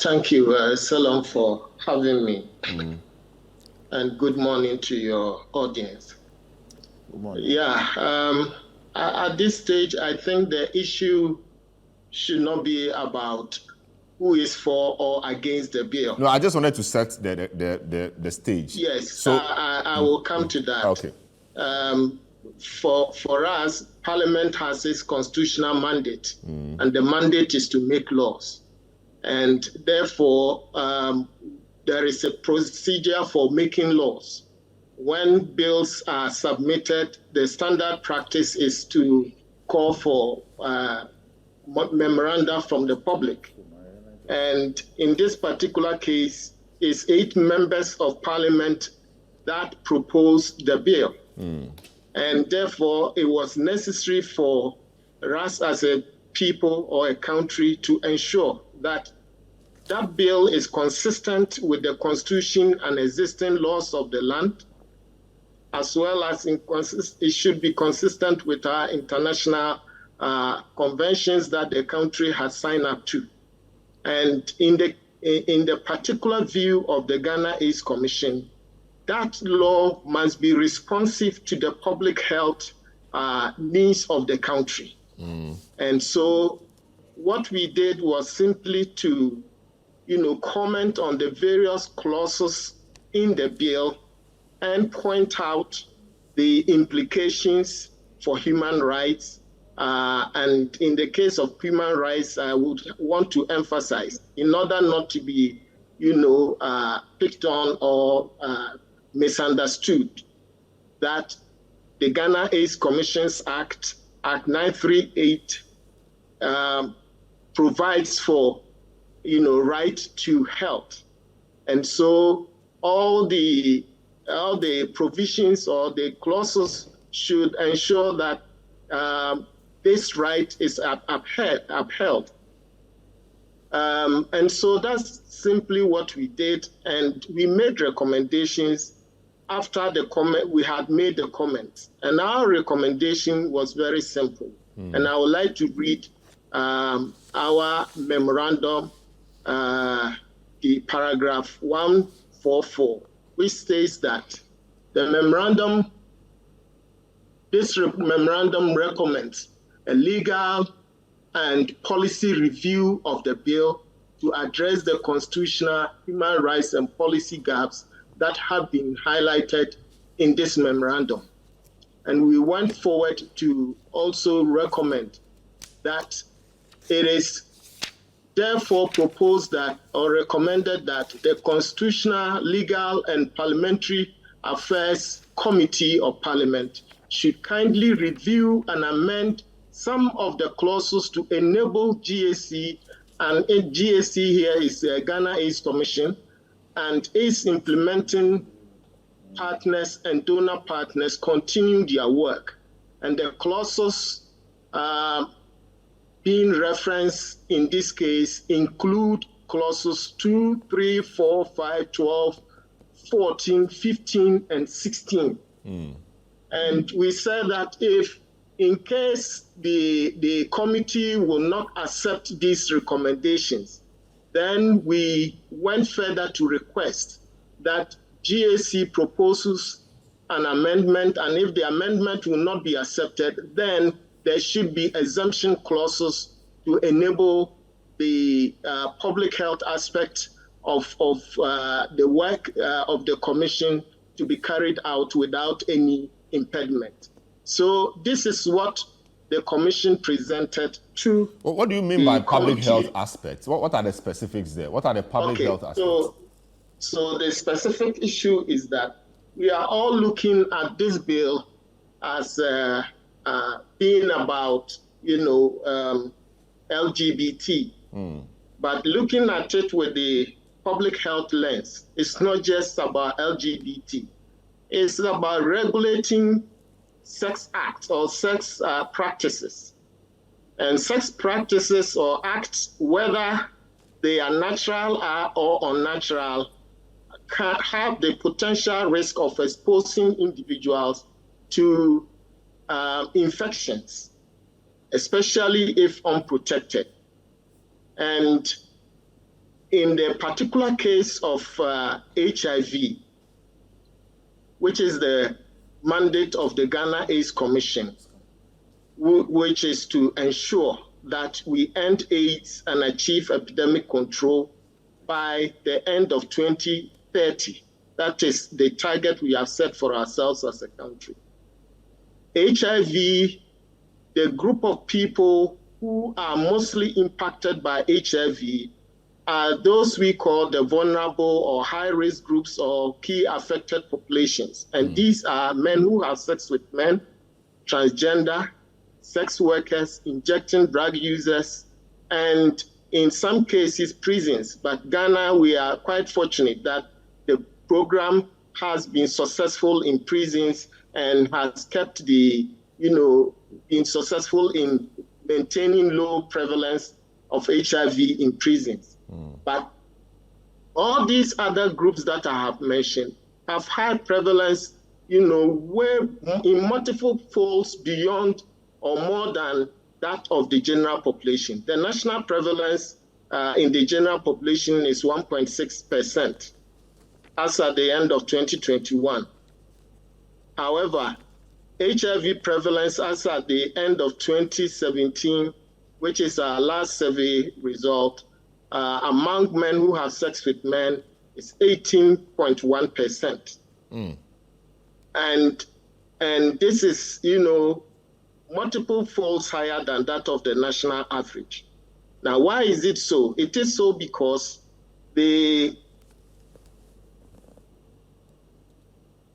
Thank you, Salom, for having me. And good morning to your audience. Good morning. Yeah, at this stage, I think the issue should not be about who is for or against the bill. No, I just wanted to set the stage. Yes, so I will come to that. Okay. For us, Parliament has its constitutional mandate, and the mandate is to make laws. And therefore, there is a procedure for making laws. When bills are submitted, the standard practice is to call for memoranda from the public. And in this particular case, it's 8 members of Parliament that proposed the bill. And therefore, it was necessary for us as a people or a country to ensure that that bill is consistent with the Constitution and existing laws of the land, as well as it should be consistent with our international conventions that the country has signed up to. And in the particular view of the Ghana AIDS Commission, that law must be responsive to the public health needs of the country. And so what we did was simply to, comment on the various clauses in the bill and point out the implications for human rights. And in the case of human rights, I would want to emphasize, in order not to be, picked on or misunderstood, that the Ghana AIDS Commissions Act 938, provides for, right to health. And so all the provisions or the clauses should ensure that this right is upheld. And so that's simply what we did. And we made recommendations after the comment. We had made the comments. And our recommendation was very simple. And I would like to read our memorandum, the paragraph 144, which states that this memorandum recommends a legal and policy review of the bill to address the constitutional, human rights, and policy gaps that have been highlighted in this memorandum. And we went forward to also recommend that it is therefore proposed that, or recommended that, the Constitutional, Legal, and Parliamentary Affairs Committee of Parliament should kindly review and amend some of the clauses to enable GAC, and GAC here is Ghana AIDS Commission, and its implementing partners and donor partners continue their work. And the clauses being referenced in this case include clauses 2, 3, 4, 5, 12, 14, 15, and 16. And we said that if, in case the committee will not accept these recommendations, then we went further to request that GAC proposes an amendment, and if the amendment will not be accepted, then there should be exemption clauses to enable the public health aspect of the work of the commission to be carried out without any impediment. So this is what the commission presented to. Well, what do you mean by public health aspects? What are the specifics there? What are the public health aspects? So the specific issue is that we are all looking at this bill as being about, LGBT. But looking at it with the public health lens, it's not just about LGBT. It's about regulating sex acts or sex practices. And sex practices or acts, whether they are natural or unnatural, can have the potential risk of exposing individuals to infections, especially if unprotected. And in the particular case of HIV, which is the mandate of the Ghana AIDS Commission, which is to ensure that we end AIDS and achieve epidemic control by the end of 2030. That is the target we have set for ourselves as a country. HIV, the group of people who are mostly impacted by HIV are those we call the vulnerable or high-risk groups or key affected populations. And these are men who have sex with men, transgender, sex workers, injecting drug users, and in some cases, prisons. But Ghana, we are quite fortunate that the program has been successful in prisons and has kept been successful in maintaining low prevalence of HIV in prisons. But all these other groups that I have mentioned have high prevalence, way in multiple folds beyond or more than that of the general population. The national prevalence in the general population is 1.6% as at the end of 2021. However, HIV prevalence as at the end of 2017, which is our last survey result, among men who have sex with men is 18.1%. And this is, multiple folds higher than that of the national average. Now, why is it so? It is so because the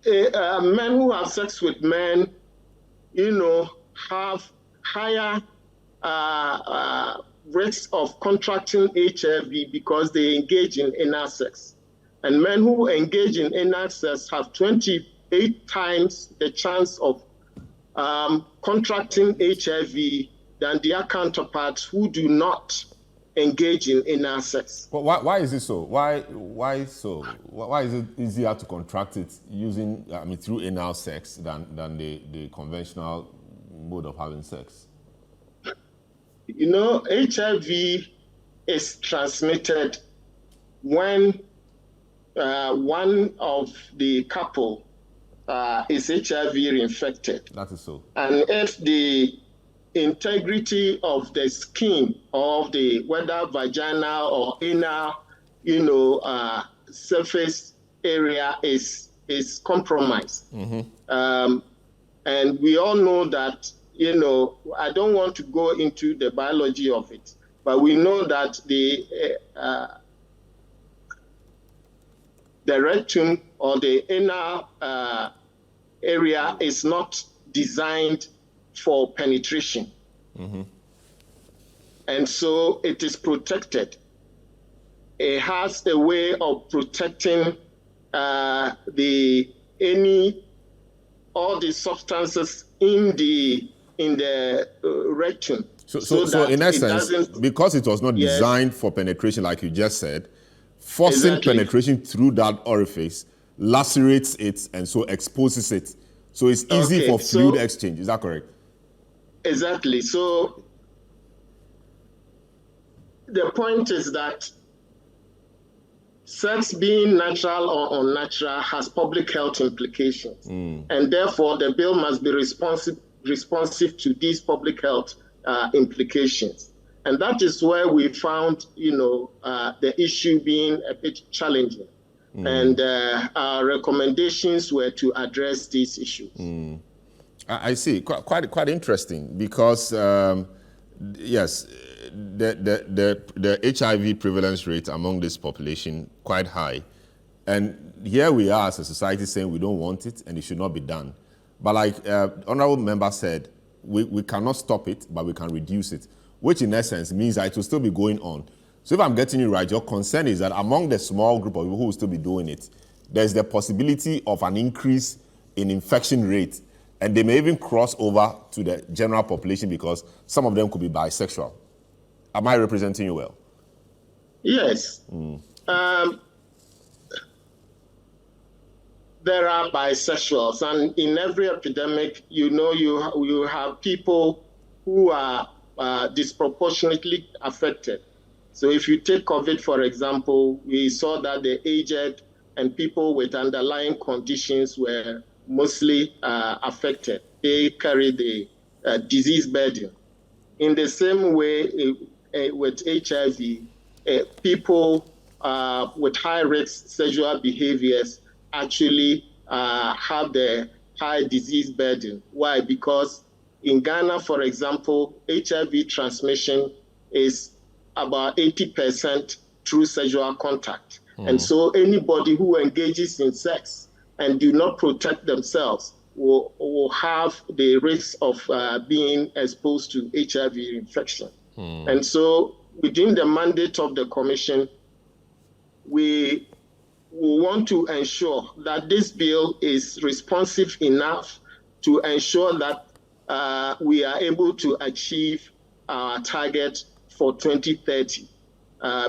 men who have sex with men, have higher risks of contracting HIV because they engage in anal sex. And men who engage in anal sex have 28 times the chance of contracting HIV than their counterparts who do not engage in anal sex. But why is it so? Why so? Why is it easier to contract it using, through anal sex than the conventional mode of having sex? HIV is transmitted when one of the couple is HIV infected. That is so. And if the integrity of the skin of the whether vaginal or anal, surface area is compromised. And we all know that, I don't want to go into the biology of it, but we know that the rectum or the anal area is not designed for penetration. And so it is protected. It has a way of protecting all the substances in the rectum. So in essence, because it was not designed for penetration, like you just said, forcing penetration through that orifice lacerates it and so exposes it. So it's easy for fluid exchange. Is that correct? Exactly. So the point is that sex, being natural or unnatural, has public health implications. And therefore, the bill must be responsive to these public health implications. And that is where we found, the issue being a bit challenging. And our recommendations were to address these issues. I see. Quite interesting because, yes, the HIV prevalence rate among this population quite high. And here we are as a society saying we don't want it and it should not be done. But like Honorable Member said, we cannot stop it, but we can reduce it, which in essence means that it will still be going on. So if I'm getting you right, your concern is that among the small group of people who will still be doing it, there's the possibility of an increase in infection rate, and they may even cross over to the general population because some of them could be bisexual. Am I representing you well? Yes. There are bisexuals, and in every epidemic, you have people who are disproportionately affected. So if you take COVID, for example, we saw that the aged and people with underlying conditions were mostly affected. They carry the disease burden. In the same way with HIV, people with high-risk sexual behaviors actually have the high disease burden. Why? Because in Ghana, for example, HIV transmission is about 80% through sexual contact. And so anybody who engages in sex and do not protect themselves will have the risk of being exposed to HIV infection. And so within the mandate of the Commission, we want to ensure that this bill is responsive enough to ensure that we are able to achieve our target for 2030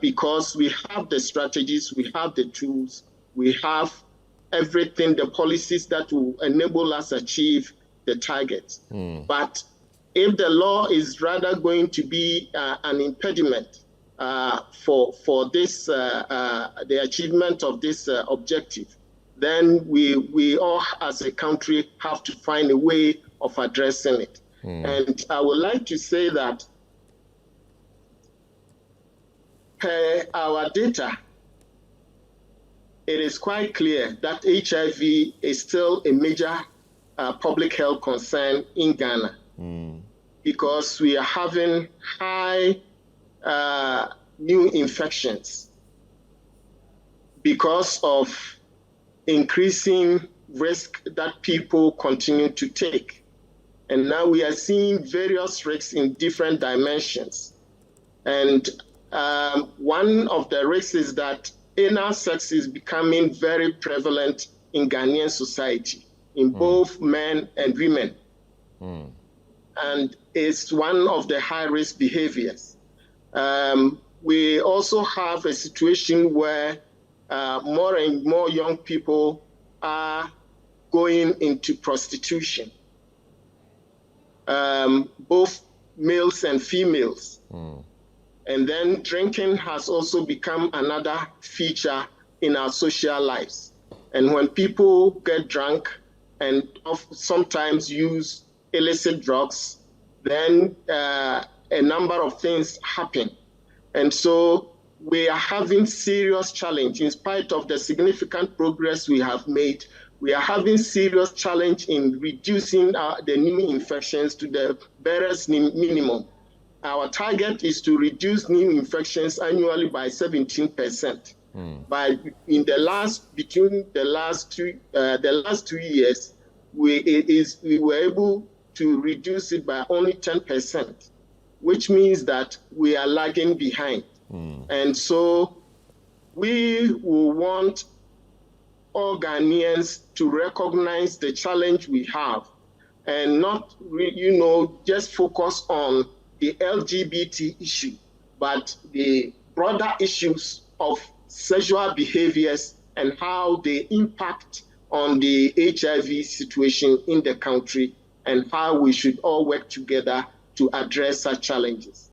because we have the strategies, we have the tools, we have everything, the policies that will enable us achieve the targets. But if the law is rather going to be an impediment for this, the achievement of this objective, then we all as a country have to find a way of addressing it. And I would like to say that per our data, it is quite clear that HIV is still a major public health concern in Ghana because we are having high new infections because of increasing risk that people continue to take. And now we are seeing various risks in different dimensions. And one of the risks is that anal sex is becoming very prevalent in Ghanaian society, in both men and women. And it's one of the high-risk behaviors. We also have a situation where more and more young people are going into prostitution, both males and females. And then drinking has also become another feature in our social lives. And when people get drunk and sometimes use illicit drugs, then a number of things happen. And so we are having serious challenge. In spite of the significant progress we have made, we are having serious challenge in reducing the new infections to the barest minimum. Our target is to reduce new infections annually by 17%. But between the last 2 years, we were able to reduce it by only 10%, which means that we are lagging behind. And so we will want all Ghanaians to recognize the challenge we have and not, just focus on the LGBT issue, but the broader issues of sexual behaviors and how they impact on the HIV situation in the country and how we should all work together to address such challenges.